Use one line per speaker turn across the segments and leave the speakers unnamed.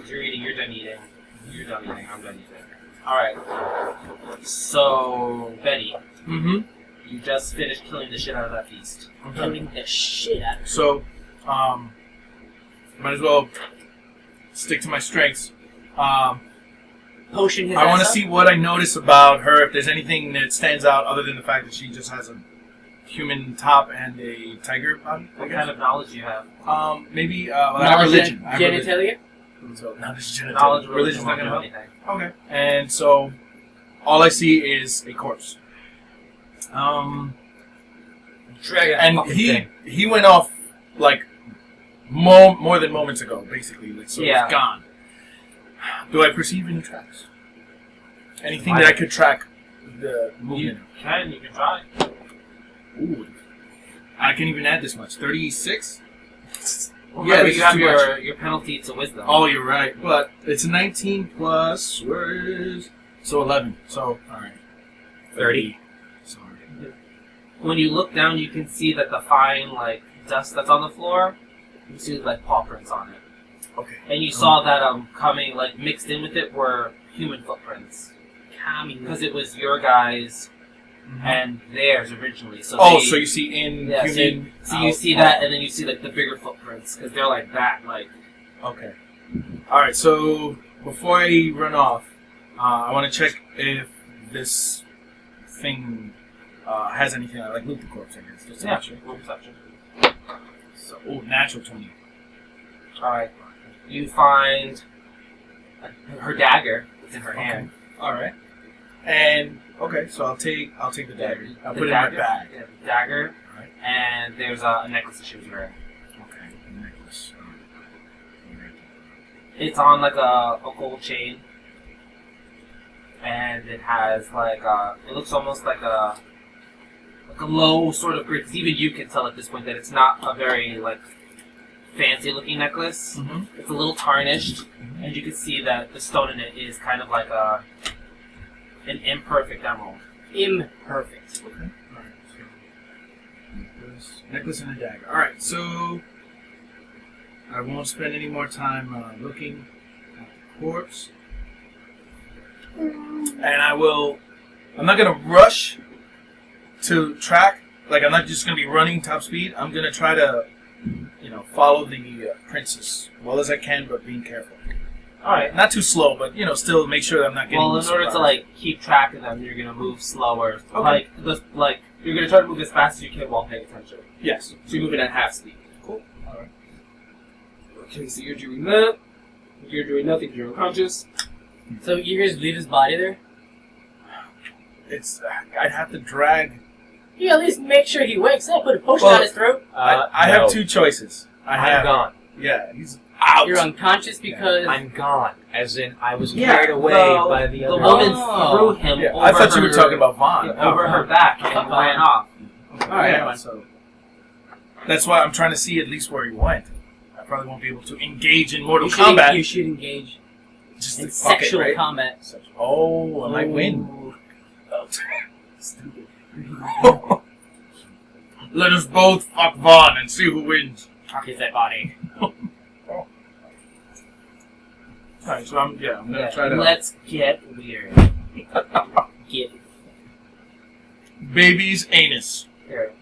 You're eating. You're done eating. You're done eating. I'm done eating. All right. So, Betty.
Mm-hmm.
You just finished killing the shit out of that beast.
I'm
Killing the shit out of it.
So, might as well stick to my strengths.
Potion his
I want to
ass up.
see what I notice about her, if there's anything that stands out other than the fact that she just has a human top and a tiger body.
What kind of knowledge do you have?
Maybe I have religion. I have religion.
Genitalia?
So, not just
Knowledge,
genitalia. Religion's not going to help.
anything.
Okay. And so, all I see is a corpse.
Dragon.
And he went off like more than moments ago, basically. Like, so
Yeah.
he's gone. Do I perceive any tracks? Anything that I could track the movement?
You can try.
Ooh, I can even add this much. 36.
Well,
Yeah,
remember,
this
you
is
have
too much.
your penalty to wisdom.
Oh, you're right. But it's 19 plus so 11. So all right, 30. Sorry.
When you look down, you can see that the fine dust that's on the floor. You see paw prints on it.
Okay.
And you saw that coming mixed in with it were human footprints because it was your guys and theirs originally. So
so you see in human.
So you see that, and then you see the bigger footprints because they're like that.
Okay. All right. So before I run off, I want to check if this thing has anything like loot the corpse. I guess. Just to make sure.
Roll perception.
So, natural 20.
All right. You find her dagger. It's in her hand.
All right. And so I'll take the dagger. I'll put it in my bag.
Yeah, the dagger.
All right.
And there's a necklace that she was wearing.
Okay. The necklace.
It's on a gold chain, and it has it looks almost like a low sort of grid. 'Cause even you can tell at this point that it's not a very fancy looking necklace.
Mm-hmm.
It's a little tarnished, and you can see that the stone in it is kind of like an imperfect emerald.
Imperfect.
Okay. All right. So, necklace and a dagger. All right. So I won't spend any more time looking at the corpse, and I'm not gonna rush to track. I'm not just gonna be running top speed. I'm gonna try to, follow the princess as well as I can, but being careful.
All right.
Not too slow, but still make sure that I'm not getting.
Well, in order to keep track of them, you're gonna move slower.
Okay.
You're gonna try to move as fast as you can while paying attention.
Yes.
So you're moving at half speed.
Cool. All right.
Okay, so you're doing that. You're doing nothing. You're unconscious.
So you guys leave his body there?
I'd have to drag.
You at least make sure he wakes up. Put a potion
Well,
on his throat.
I have two choices.
I'm gone.
Yeah, he's out.
You're unconscious because
I'm gone. As in, I was carried away by the other.
The woman
Oh.
threw him
Yeah,
over
I thought you were
her-
talking about Vaughn.
over her back and ran off.
Okay,
All right,
yeah,
never mind.
so that's why I'm trying to see at least where he went. I probably won't be able to engage in Mortal Kombat.
You should engage
Just
in
to fuck it,
sexual
right?
combat.
Oh, I might win.
Ooh.
Stupid. Let us both fuck Vaughn and see who wins.
Kiss that body.
Alright, so I'm gonna try to.
Let's get weird.
Get it.
Baby's anus.
Here.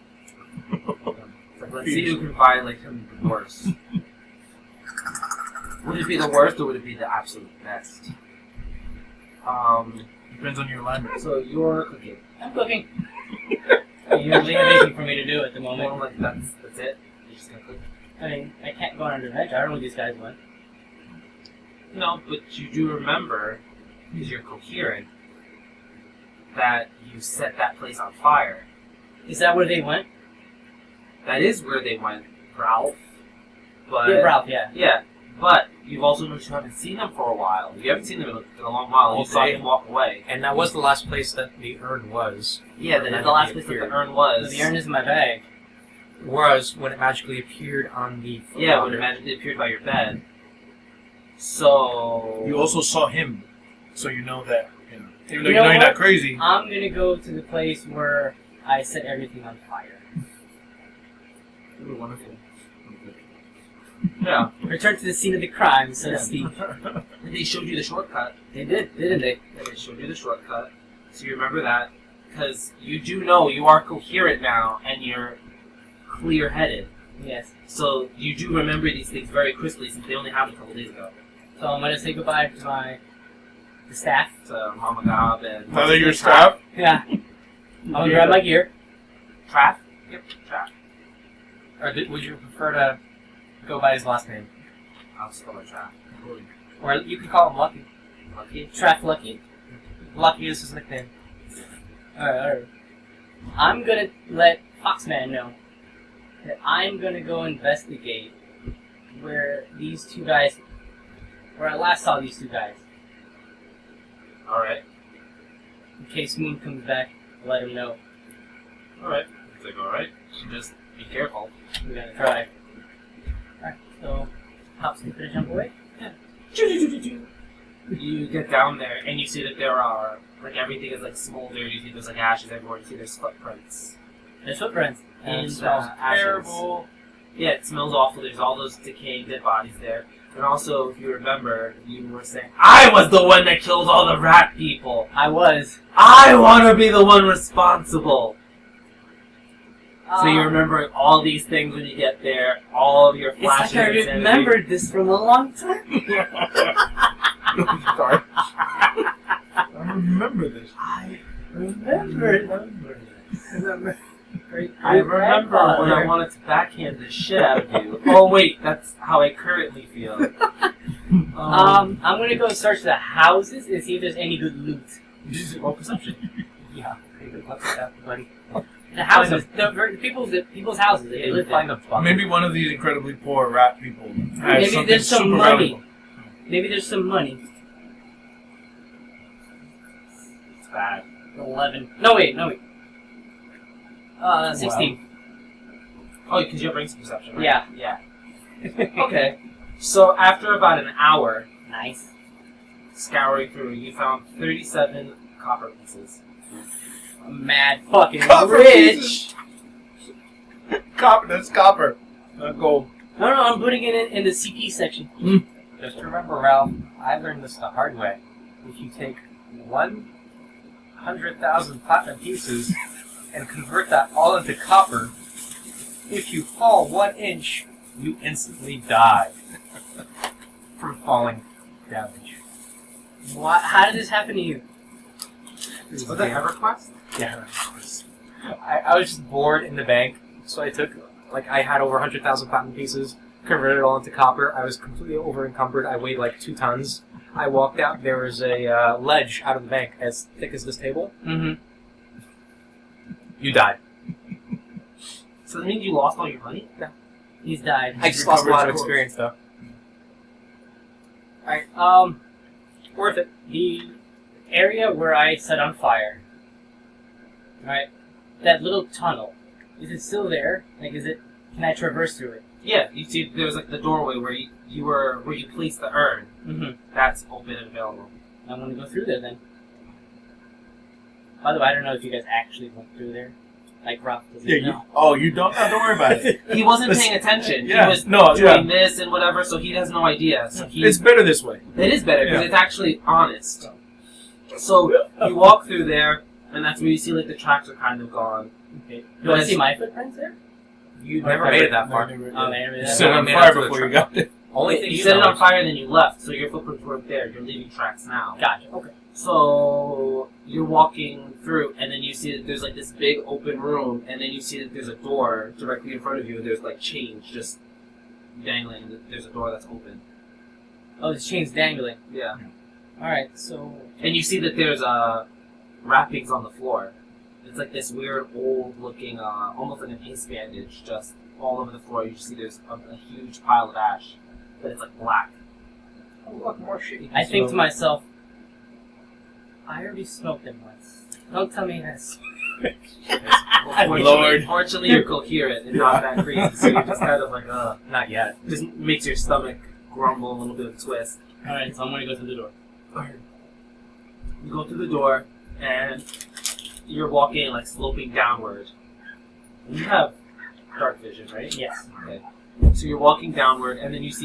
Let's see who can violate him the worst. Would it be the worst or would it be the absolute best?
Depends on your alignment.
So you're cooking.
I'm cooking. You don't have anything for me to do at the moment.
Well, that's it. You're just gonna cook.
I mean, I can't go on an adventure. I don't know where these guys went.
No, but you do remember, because you're coherent, that you set that place on fire.
Is that where they went?
That is where they went, Ralph. But
Yeah, Ralph, yeah.
Yeah, but you've also noticed you haven't seen them for a while. You haven't seen them in a long while. You saw
Okay.
him walk away.
And that was the last place that the urn was.
Yeah, that is the last place that the urn was.
The urn is in my bag.
Was when it magically appeared on the floor.
Yeah, when it magically appeared by your bed. So...
You also saw him, so you know that, even though
You
you know
know
you're
what?
not crazy.
I'm gonna go to the place where I set everything on fire.
Ooh, wonderful.
Yeah.
Return to the scene of the crime, so to speak.
They showed you the shortcut.
They did, didn't they?
Yeah, they showed you the shortcut. So you remember that. Because you do know you are coherent now and you're clear-headed.
Yes.
So you do remember these things very crisply since they only happened a couple days ago.
So I'm gonna say goodbye to the staff.
To Mama Gob and...
Are they your staff?
Yeah. I'm gonna grab my gear.
Traff? Yep, Traff.
Or would you prefer to go by his last name?
I'll just call her Traff.
Or you could call him Lucky.
Lucky?
Traff Lucky.
Lucky is his nickname.
Alright. I'm gonna let Foxman know that I'm gonna go investigate where these two guys, where I last saw these two guys.
Alright.
In case Moon comes back, let him know.
Alright. It's like, alright. Just be careful.
We're gonna try. Alright, so Hop's gonna jump away.
You get down there and you see that there are, like, everything is like smoldered. You see there's like ashes everywhere. You see there's footprints.
There's footprints.
And
And
smells
ashes.
terrible. Yeah, it smells awful. There's all those decaying dead bodies there. And also, if you remember, you were saying, I was the one that killed all the rat people.
I was.
I want to be the one responsible. So you remember all these things when you get there, all of your
It's
flashes.
like I
and
remembered this from a long time.
Sorry. I remember this.
I remember.
I remember when I wanted to backhand the shit out of you. Oh wait, that's how I currently feel.
I'm gonna go search the houses and see if there's any good loot.
Roll perception.
Yeah. Pretty good luck with that, buddy.
The houses, the people's houses. They
You
live
would find
there.
a bucket.
Maybe one of these incredibly poor rat people has
Maybe
something
there's some
super
money.
valuable.
Maybe there's some money.
It's bad.
11. No wait. 16.
Oh, because you have rings perception, right?
Yeah.
Yeah. Okay. So after about an hour
Nice.
scouring through, you found 37 copper pieces.
Mad fucking
Copper
rich.
pieces. Copper, that's copper, not gold.
No, I'm putting it in the CP section.
Just remember, Ralph, I learned this the hard way. If you take 100,000 platinum pieces and convert that all into copper, if you fall 1 inch, you instantly die from falling damage.
Why? How did this happen to you?
Was that EverQuest?
Yeah. I was just bored in the bank, so I took, I had over 100,000 platinum pieces, converted it all into copper. I was completely over encumbered. I weighed like 2 tons. I walked out. There was a ledge out of the bank as thick as this table.
Mm-hmm.
You died.
So that means you lost all your money?
He's died.
I just lost a lot of
Recovered
experience, though.
Alright, worth it. The area where I set on fire. Right? That little tunnel. Is it still there? Can I traverse through it?
Yeah, you see there's like the doorway where you placed the urn.
Mm-hmm.
That's open and available.
I'm gonna go through there then. By the way, I don't know if you guys actually went through there. Like Ralph doesn't
Yeah,
know.
you don't? No, don't worry about it.
He wasn't paying attention.
Yeah,
He was
no,
doing this and whatever, so he has no idea. So
It's better this way.
it is better because
Yeah.
it's actually honest. So you walk through there, and that's where you see like the tracks are kind of gone.
Okay. Do I see my footprints there?
You never made it that far.
Oh, man,
You
that-
set it on
made it
fire
to the
before you
truck.
got there.
Only
You
thing
set it
know
on fire, then you left, so your footprints weren't there. You're leaving tracks now.
Gotcha. Okay.
So you're walking through, and then you see that there's like this big open room, and then you see that there's a door directly in front of you, and there's like chains just dangling. And there's a door that's open.
Oh, this chain's dangling.
Yeah.
Alright, so...
And you see that there's wrappings on the floor. It's like this weird old-looking, almost like an ace bandage, just all over the floor. You just see there's a huge pile of ash, but it's like black.
Oh, look, more shit.
I think to myself, I already smoked them once. Don't tell me this.
Lord.
Fortunately, you're coherent and not that crazy, so you're just kind of like,
Not yet.
just makes your stomach grumble a little bit of a twist.
Alright, so I'm gonna go through the door.
You go through the door, and you're walking like sloping downward. You have dark vision, right?
Yes.
Okay. So you're walking downward, and then it's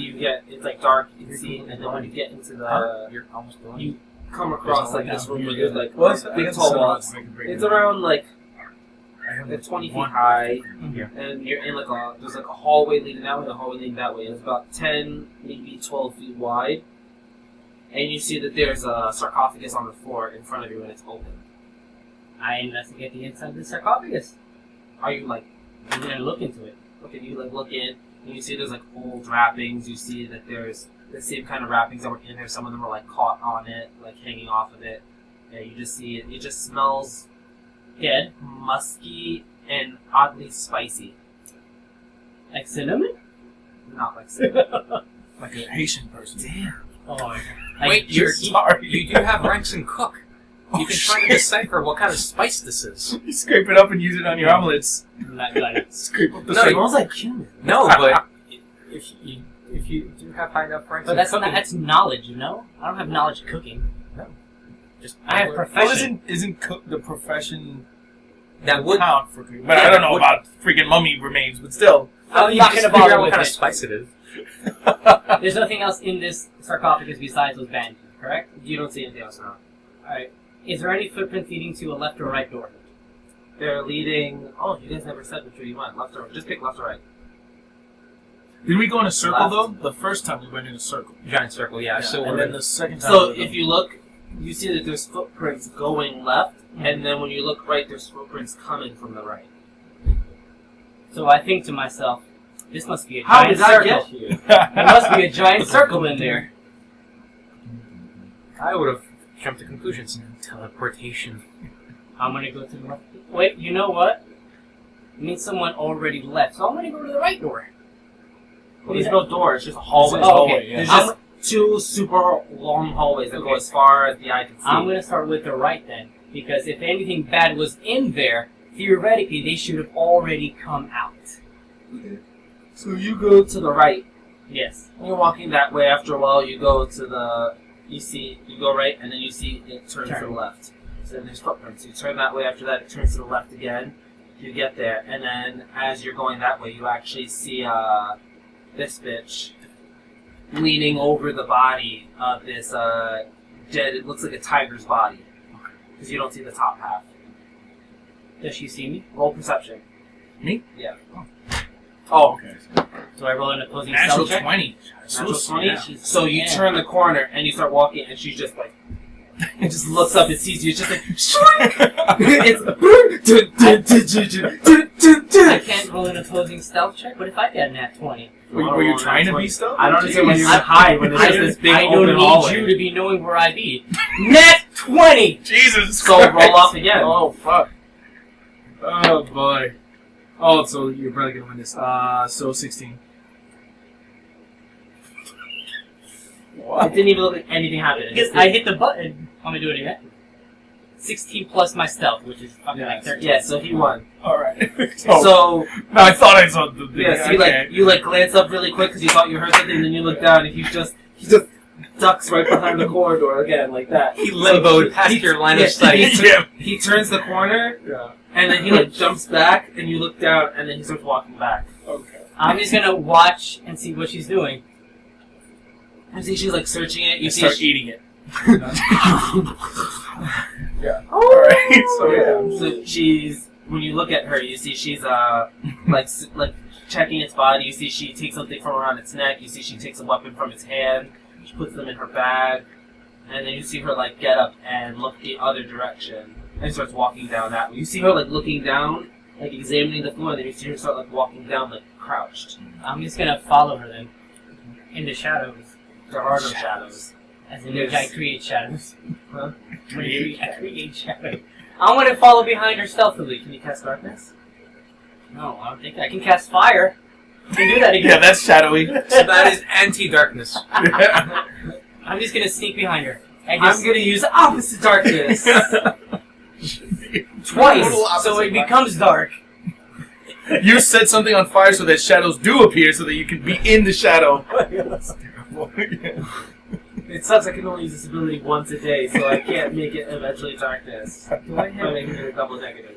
like dark. You can see, and then when you get into the,
You're almost done.
you come across like this room where there's like
I
big
got
tall
the
walls.
sunrise, so I can break
It's
it.
around like
I have
20 feet
one.
high,
Yeah.
and you're in there's like a hallway leading that way, and a hallway leading that way. It's about 10, maybe 12 feet wide, and you see that there's a sarcophagus on the floor in front of you, and it's open.
I investigate the inside of the sarcophagus.
Are you like?
I'm gonna look into it.
Okay, you like look in, and you see there's like old wrappings. You see that there's the same kind of wrappings that were in there. Some of them are like caught on it, like hanging off of it. Yeah, you just see it. It just smells
Dead.
musky and oddly spicy.
Like cinnamon?
Not like cinnamon.
Like a Haitian person.
Damn.
Oh, like
Wait, you're
jerky?
Sorry.
you do have ranks in cook. You can try to decipher what kind of spice this is.
You scrape it up and use it on your omelets.
Not like
Scrape up the
No,
It
no,
smells like cumin.
No, but if you do have high enough ranks
But
in
that's
cooking,
not, that's knowledge, you know? I don't have knowledge of cooking.
just
I have
regular-
profession.
isn't cook the profession
that would.
count for cooking? But
Yeah,
I don't
that
know
would-
about freaking mummy remains, but still.
I'm
you
not
just
gonna
figure
bother
out what
with
kind of
it.
spice it is.
There's nothing else in this sarcophagus besides those bandages, correct?
You don't see anything else now.
Alright. Is there any footprints leading to a left or right door?
They're leading. Oh, you guys never said which way you went. Left or right. Just pick left or right.
Did we go in a circle
Left.
though? The first time we went in a circle.
Giant circle, yeah. So
and
we're
then the second time.
So
we
if you look, you see that there's footprints going left, and then when you look right, there's footprints coming from the right.
So I think to myself, this must be a
How
giant
did I
circle.
get here?
There must be a giant circle in there.
I would have jumped to conclusions. Teleportation.
I'm gonna go to the left. Wait, you know what? It means someone already left, so I'm gonna go to the right door.
Well, there's no door. It's just a hallway.
Oh, okay.
hallway, yeah.
There's just two super long hallways that go as far as the eye can see.
I'm gonna start with the right then, because if anything bad was in there, theoretically they should have already come out.
So you go to the right.
Yes.
When you're walking that way, after a while, you go to the. You go right, and then you see it turns to the left. So then there's footprints. You turn that way. After that, it turns to the left again. You get there, and then as you're going that way, you actually see this bitch leaning over the body of this dead. It looks like a tiger's body because you don't see the top half.
Does she see me?
Roll perception.
Me?
Yeah.
Oh, okay.
Do I roll an opposing
Natural
stealth check?
20.
Natural 20.
Yeah.
So you
Yeah.
turn the corner and you start walking, and she's just like, it just looks up and sees you. It's just like,
I can't roll an opposing stealth check, but if I get a nat 20,
Were you trying to be stealth?
I don't understand why
Jeez.
you're gonna hide when there's just this big
I don't
open
need
hallway.
you to be knowing where I be. Nat 20!
Jesus
So
Christ.
roll off again.
Oh, fuck. Oh, boy. Oh, so you're probably gonna win this. So 16.
It didn't even look like anything happened. It
Because
just
I
did.
hit the button. I'm gonna do it again. 16 plus my stealth, which is fucking
Yeah,
like 13.
Yeah, so he won.
Alright.
So
no, I thought I saw the
yeah, so
okay.
you glance up really quick because you thought you heard something, and then you look down and he just ducks right behind the corridor again like that.
He limboed past your line of sight.
He turns the corner
Yeah.
and then he jumps back, and you look down, and then he starts walking back.
Okay.
I'm just gonna watch and see what she's doing.
You see she's searching it. You
You
see
start eating it.
Yeah.
Alright, so yeah.
So she's when you look at her, you see she's like checking its body. You see she takes something from around its neck. You see she takes a weapon from its hand. She puts them in her bag, and then you see her get up and look the other direction and starts walking down that way. You see her looking down, examining the floor, and then you see her start walking down crouched.
I'm just gonna follow her then. In the shadows.
There are no shadows.
As in
Yes.
I create shadows.
Huh?
I create shadows. I'm gonna follow behind her stealthily.
Can you cast darkness?
No, I don't think I can cast fire. I can do that again.
Yeah, that's shadowy.
So that is anti-darkness.
I'm just gonna sneak behind her. And just
I'm gonna use opposite darkness.
twice,
Total opposite
so it
vibe.
becomes dark.
You set something on fire so that shadows do appear so that you can be in the shadow.
It sucks I can only use this ability once a day, so I can't make it eventually darkness.
Do I
I'm
have
making it a double negative.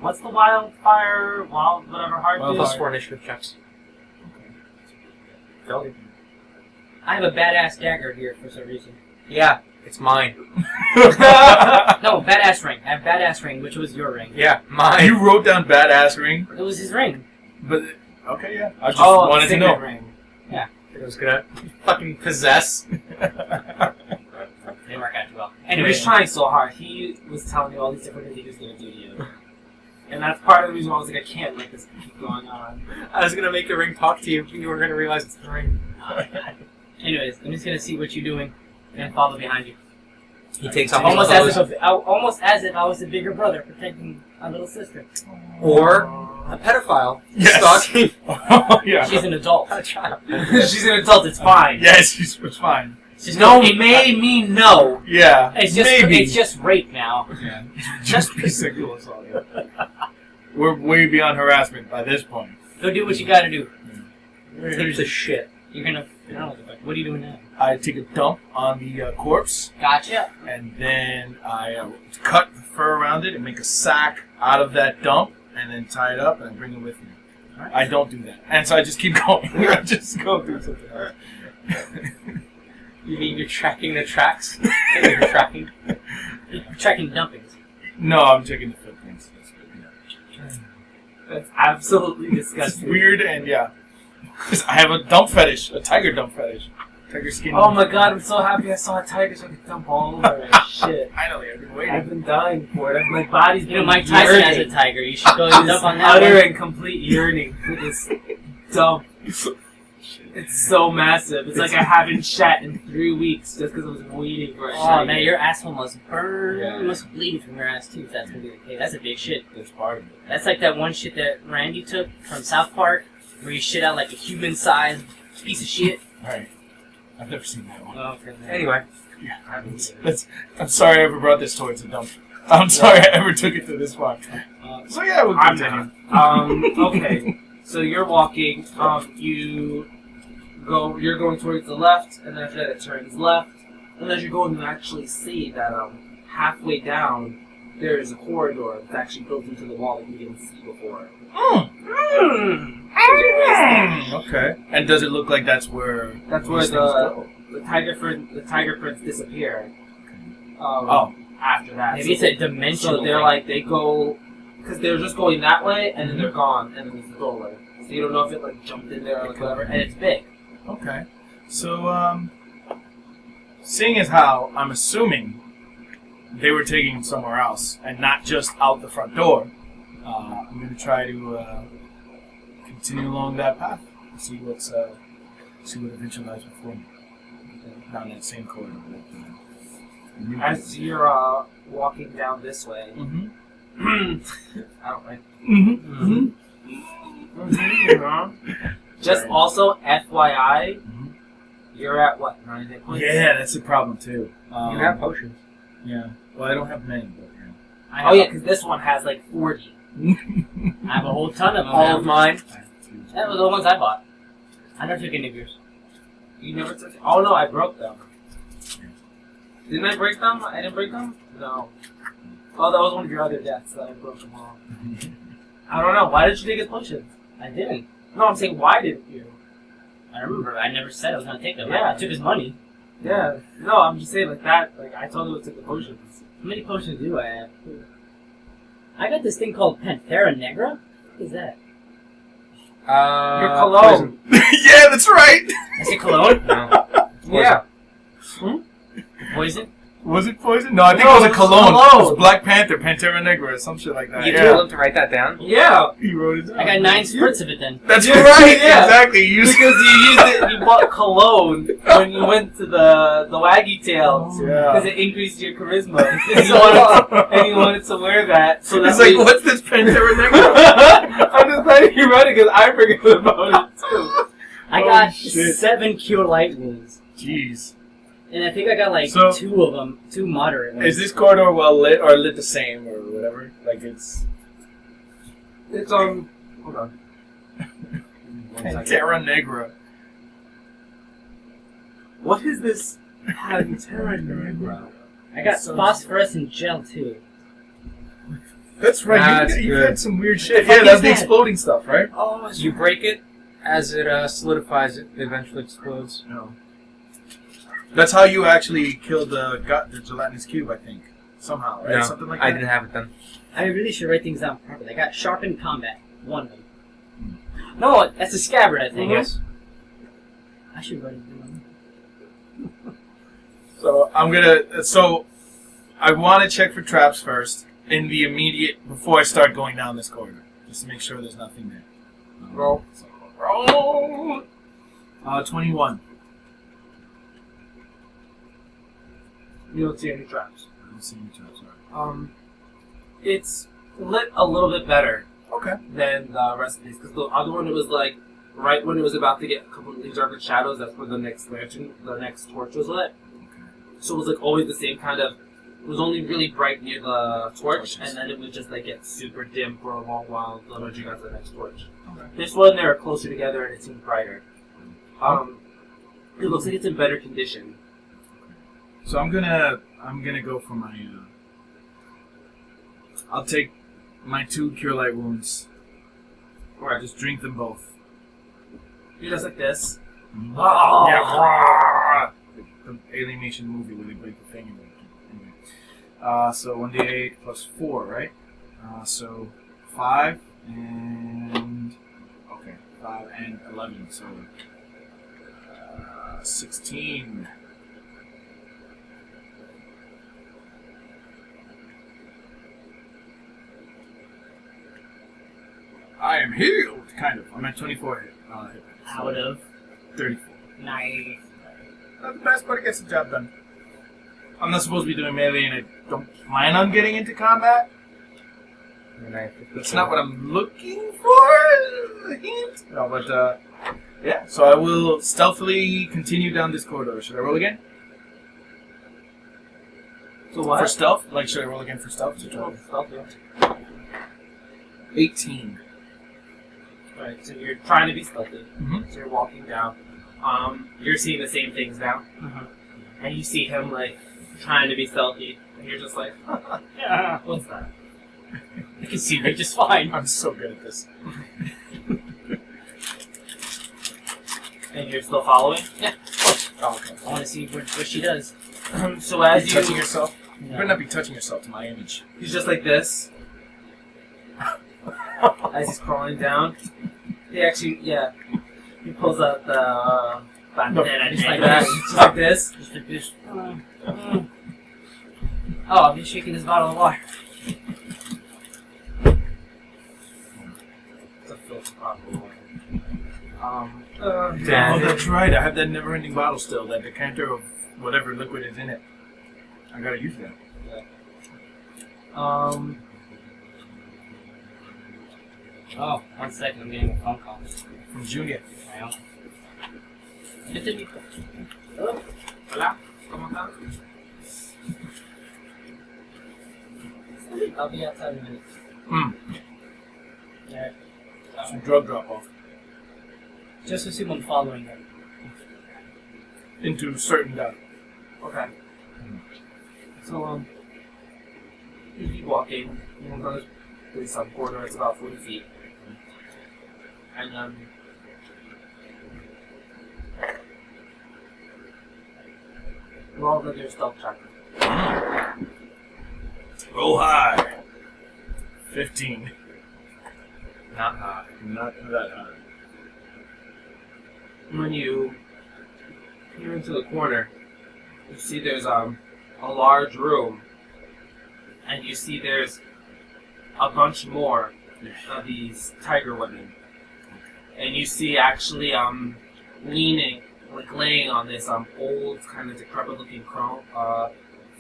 What's the wildfire? Whatever hard
Wildfire.
do?
Plus 4 initiative checks. Failed.
I have a badass dagger here for some reason.
Yeah, it's mine.
No, badass ring. I have badass ring, which was your ring.
Yeah, mine.
You wrote down badass ring,
It was his ring.
but okay, yeah. I just
Oh,
wanted
the
to know.
signet ring.
It was gonna fucking possess.
Didn't work out too well.
He
Anyway,
was trying so hard. He was telling you all these different things he was going to do to you. And that's part of the reason why I was like, I can't let this keep going on.
I was gonna make the ring talk to you, but you were gonna realize it's the ring.
anyways, I'm just gonna see what you're doing and follow behind you.
He takes off
Almost
his
as
clothes.
if I was a bigger brother protecting a little sister.
Or a pedophile.
Yes.
Stalking
Oh, yeah.
She's an adult.
a child.
She's an adult, it's fine.
Yes, it's fine.
She's
No
it-
may mean no.
Yeah.
It's just
maybe.
it's just rape now.
Yeah. Just be single is all. Yeah. We're way beyond harassment by this point.
Go do what you gotta do.
Take the shit.
You're gonna. I don't know what are you doing now?
I take a dump on the corpse,
Gotcha.
and then I cut the fur around it and make a sack out of that dump, and then tie it up and bring it with me.
Alright.
I don't do that, and so I just keep going. I just go through something else.
You mean you're tracking the tracks? You're tracking.
You're tracking dumpings.
No, I'm checking the footprints. That's good, yeah.
That's absolutely
It's
disgusting.
weird, and yeah. 'Cause I have a dump fetish, a tiger dump fetish. Tiger skin.
Oh my god, I'm so happy I saw a tiger so I could dump all over it. Shit.
Finally, I've been
I've
waiting.
been dying for it. My body's been
You know, Mike Tyson has a
yearning.
tiger. You should go
Just
dump on that
utter
one.
and complete yearning for this dump. It's so massive. It's like I haven't shat in 3 weeks just because I was waiting for a
Oh
tiger.
man, your asshole must burn.
Yeah.
You must bleed from your ass too. If that's gonna be the case. That's a big shit.
That's part of it.
That's like that one shit that Randy took from South Park, where you shit out like a human-sized piece of shit.
Alright. I've never seen that one.
Oh, okay.
Anyway,
I'm sorry I ever brought this towards a dump. I'm sorry I ever took it to this far. So yeah, we'll
I'm
continue.
not. Okay. So you're walking. You're going towards the left, and then after that it turns left. And as you're going, you actually see that halfway down there is a corridor that's actually built into the wall that you didn't see before.
Okay. And does it look like that's where
That's where
these things go?
the tiger prints disappear.
Oh.
After that,
Maybe it's a dimensional
so they're
thing.
like they go because they're just going that way, and then they're gone, and then there's the doorway. So you don't know if it like jumped in there or like whatever, and it's big.
Okay. So, seeing as how I'm assuming they were taking him somewhere else and not just out the front door, I'm going to try to continue along that path and see what eventually lies before me. Down that same corridor.
As you're walking down this way,
Mm-hmm.
I don't like.
Mm-hmm.
Just also FYI,
Mhm.
you're at what 9 hit points?
Yeah, that's a problem too.
you have potions.
Yeah. Well, I don't have many, but
Oh yeah, because this one has like 40.
yeah.
I have a whole ton of them.
All
now.
of mine.
That was the ones I bought. I never took any of yours.
You never took. Oh no, I broke them. Didn't I break them? I didn't break them. No. Oh, that was one of your other deaths that I broke them all. I don't know. Why did you take his potions?
I didn't.
No, I'm saying why didn't you?
I remember. I never said I was gonna take them.
Yeah.
I took his money.
Yeah. No, I'm just saying like that. Like I told you to take the potions.
How many potions do I have? I got this thing called Panthera Negra. What is that?
Your cologne.
Yeah, that's right.
Is it cologne?
No.
Yeah.
Poison?
Was it poison? No, I think
No,
it was a
it was
cologne.
cologne.
It was Black Panther, Pantera Negra, or some shit like that.
You
Yeah.
told him to write that down.
Yeah.
He wrote it down.
I got 9 spritz of it then.
That's
Yeah,
right.
yeah.
Exactly. You used
Because you used it. You bought cologne when you went to the waggy tails. Because
Yeah.
it increased your charisma. And you wanted to wear that. So
It's
that
like, what's this Pantera Negra?
I'm just glad you read it because I forgot about it too.
I
Oh,
got
shit.
7 cure light wounds.
Jeez.
And I think I got like
So-
2 of them. 2 moderate ones.
Is this corridor well lit or lit the same or whatever? Like it's
It's hold on.
Pantera Negra.
What is this Pantera Negra?
I got
So-
phosphorescent gel too.
That's right.
That's
You
good.
had some weird shit.
Fuck
Yeah, that's
is
the
that?
exploding stuff, right?
Oh, as you break it, as it solidifies, it eventually explodes.
No. That's how you actually killed the gelatinous cube, I think. Somehow, right?
No,
Something like that.
I didn't have it then.
I really should write things down properly. I got sharpened combat. One of them. No, that's a scabbard, I think.
Yes.
I should write it down.
So I'm gonna. So I want to check for traps first in the immediate before I start going down this corridor, just to make sure there's nothing there.
Roll.
Roll. 21.
You don't see any traps.
I don't see any traps. All right.
It's lit a little bit better
Okay.
than the rest of these, because the other one, it was like right when it was about to get completely dark with shadows. That's where the next lantern, the next torch was lit. So it was like always the same kind of. It was only really bright near the torch, and then it would just like get super dim for a long while until you got to the next torch.
Okay.
This one, they were closer together and it seemed brighter. It looks like it's in better condition.
So I'm gonna go for my. I'll take my 2 cure light wounds. Or I just drink them both.
You're just like this.
Oh, yeah. The Alienation movie where they break the thing. Anyway. So 1d8 plus 4, right? So 5 and 5 and 11. So 16. I am healed, kind of. I'm at 24 hit.
Out of
34.
nice.
Not the best, but it gets the job done. I'm not supposed to be doing melee, and I don't plan on getting into combat. That's not what I'm looking for. Hint. No, but yeah. So I will stealthily continue down this corridor. Should I roll again?
So what?
For stealth? Like, should I roll again for stealth?
Stealth, yeah.
18.
Right, so you're trying to be stealthy.
Mhm.
So you're walking down. You're seeing the same things now. And you see him, like, trying to be stealthy. And you're just like,
Yeah.
what's that?
I can see me just fine.
I'm so good at this.
And you're still following?
Yeah.
Oh, okay.
I want to see what she does.
So
Are
as
you touching yourself? You better not be touching yourself to my image.
he's just like this. As he's crawling down. He actually, yeah. He pulls out the bandana just like that. Just like this.
Just like this. Oh, I'm just shaking this bottle of water.
It's a filter bottle.
Oh, that's right. I have that never-ending bottle still. That decanter of whatever liquid is in it. I gotta use that.
Oh, 1 second, I'm getting a phone call.
From Junior.
Well.
Hola, ¿cómo estás? I'll be outside in a minute.
Yeah.
Some drug drop-off.
Just assume I'm following him.
Into certain doubt.
Okay. So, you keep walking. You know, there's really some corridor. It's about 40 feet. And, roll another stealth check.
Roll high. 15.
Not high.
Not that high.
When you peer into the corner, you see there's a large room, and you see there's a bunch more of these tiger women, and you see actually leaning, like laying on this old kind of decrepit looking throne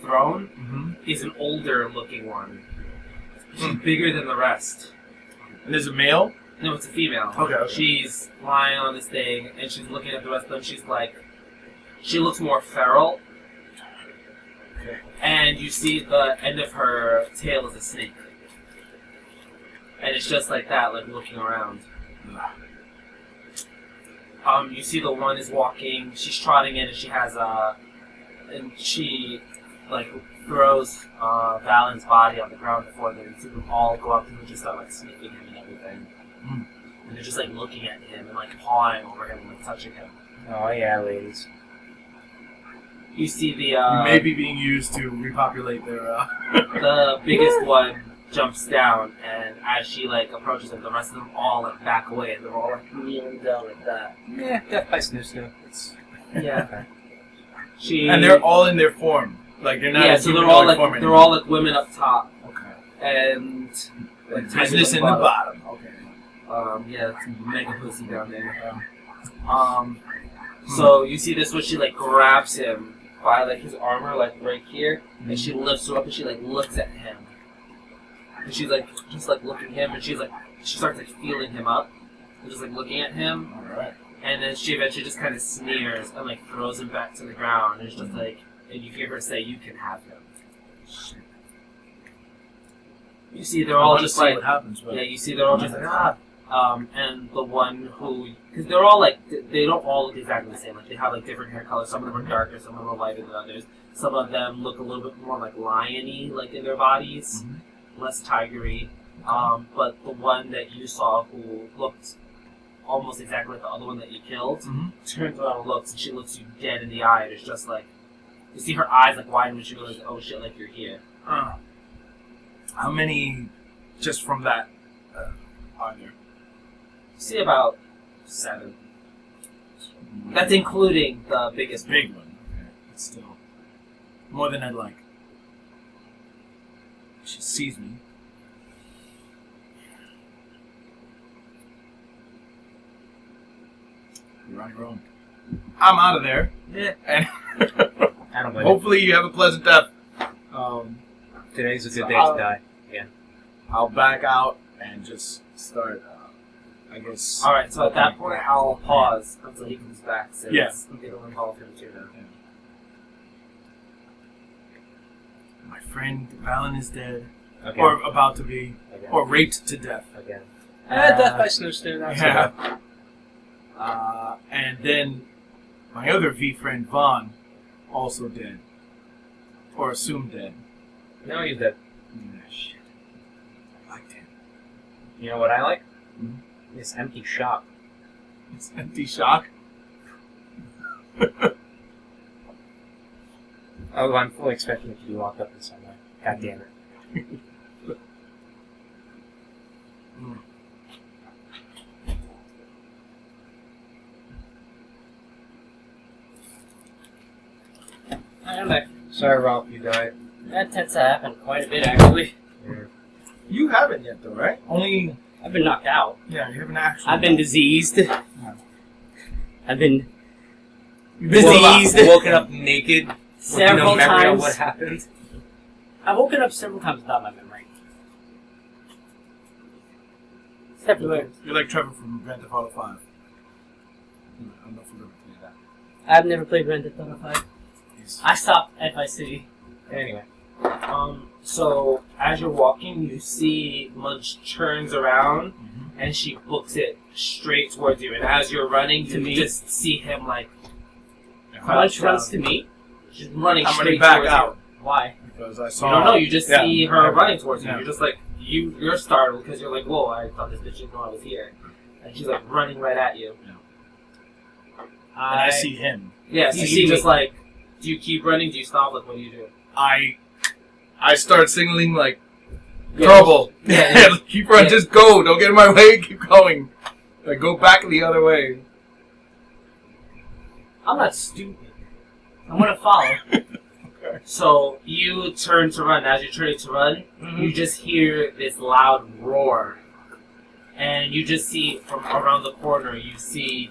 Mm-hmm.
is an older looking one. She's bigger than the rest.
And there's a male?
No, it's a female.
Okay.
She's lying on this thing, and she's looking at the rest of them. She's like, she looks more feral.
Okay.
And you see the end of her tail is a snake. And it's just like that, like looking around. You see the one is walking, she's trotting in, and she has and she like throws Valen's body on the ground before them. You see them all go up to him and just start like sniffing him and everything. And they're just like looking at him and like pawing over him and like touching him.
Oh yeah, ladies.
You see the
You may be being used to repopulate their.
the biggest one jumps down, and as she like approaches him, the rest of them all like back away, and they're all like kneeling down like that.
Yeah, death by snoo snoo. It's
Yeah.
okay.
She
And they're all in their form. Like they're not.
yeah,
a
so they're
humanoid
all like
form
they're
anymore.
all like women up top,
Okay.
and like
Business in the bottom. Okay.
Yeah, it's mega pussy down there.
Yeah.
So you see this when she like grabs him by like his armor, like right here, and she lifts her up and she like looks at him, and she's like just like looking at him, and she's like she starts like feeling him up, and just like looking at him,
All right.
and then she eventually just kind of sneers and like throws him back to the ground, and it's just like, and you hear her say, "You can have him." You see, they're all just like
what happens. But
yeah, you see, they're all just like, ah. And the one who, because they're all like, they don't all look exactly the same. Like, they have like different hair colors. Some of them are darker, some of them are lighter than others. Some of them look a little bit more like lion-y, like in their bodies, less tigery. But the one that you saw who looked almost exactly like the other one that you killed, turns around and looks, and she looks you dead in the eye, and it's just like, you see her eyes like widen when she goes, oh shit, like you're here.
How many, just from that, are there?
You see about 7. That's including the biggest
Big one. Okay. It's still more than I'd like. She sees me. You're on your own. I'm out of there.
Yeah.
And
I don't blame you.
hopefully you have a pleasant death.
Today's a good
So
day to die.
I'll back out and just start, I guess.
Alright, so at that point, I'll pause until he comes back, since
Yeah.
it'll involve him too now.
My friend Valen is dead.
Okay.
Or about to be.
Again.
Or raped to death.
Again.
Uh,
Death by snoo snoo. That's
Yeah. And then my other V friend Vaughn, also dead. Or assumed dead.
No, he's dead.
Shit. I liked him.
You know what I like?
Mhm.
This empty shop.
It's empty shock.
Oh, I'm fully expecting it to be locked up in some way. God damn it.
I'm back.
Sorry, Ralph, you died.
That tends to happen quite a bit, actually.
You haven't yet, though, right? Only.
I've been knocked out.
Yeah, you haven't actually.
I've been diseased. I've been
You've been
diseased
Woken up naked.
several
with no memory of
times.
what happened.
I've woken up several times without my memory. Several times.
You're like Trevor from Grand Theft Auto 5. I don't know if we've ever played that.
I've never played Grand Theft Auto 5.
He's-
I stopped at Vice City.
Anyway.
So as you're walking, you see Munch turns around and she books it straight towards you. And as you're running,
To
you
me?
just see him like
Munch runs to me.
just running
I'm
straight
running back
towards
out.
Why?
Because I
you.
saw.
You don't know. You just
Yeah.
see her running towards you.
Yeah.
You're just like you're startled because you're like, whoa! I thought this bitch didn't know I was here, and she's like running right at you.
And I see him.
Yeah. So
You
you
see
just
me.
like, do you keep running? Do you stop? Like, what do you do?
I start signaling like
Yeah.
trouble.
Yeah.
Keep running.
Yeah.
Just go. Don't get in my way. Keep going. Like go back the other way.
I'm not stupid. I'm gonna follow.
So you turn to run. As you're turning to run, you just hear this loud roar, and you just see from around the corner. You see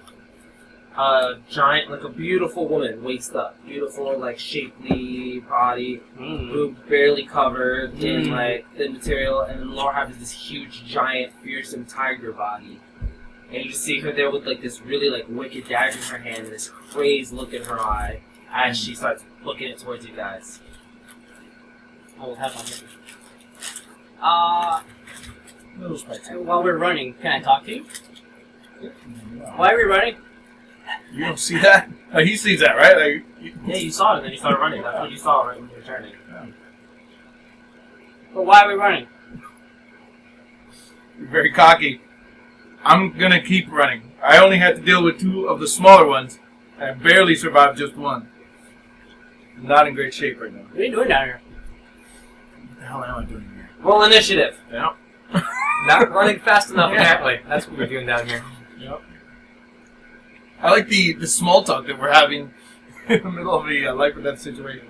a giant, like a beautiful woman, waist up, beautiful, like shapely body, boobs barely covered in like thin material, and then lower half is this huge, giant, fearsome tiger body. And you just see her there with like this really like wicked dagger in her hand and this crazed look in her eye as she starts looking it towards you guys.
I will have my
Little spicy.
while we're running, can I talk to you? Why are we running?
You don't see that? Oh, he sees that, right? Like,
Yeah, you saw it and then you started running. That's what you saw right when you were turning.
But why are we running?
you're very cocky. I'm gonna keep running. I only had to deal with 2 of the smaller ones. I barely survived just one. I'm not in great shape right now.
What are you doing down here?
What the hell am I doing here?
Roll initiative.
Yeah.
Not running fast enough, apparently. That's what we're doing down here.
Yep. I like the small talk that we're having in the middle of a life or death situation.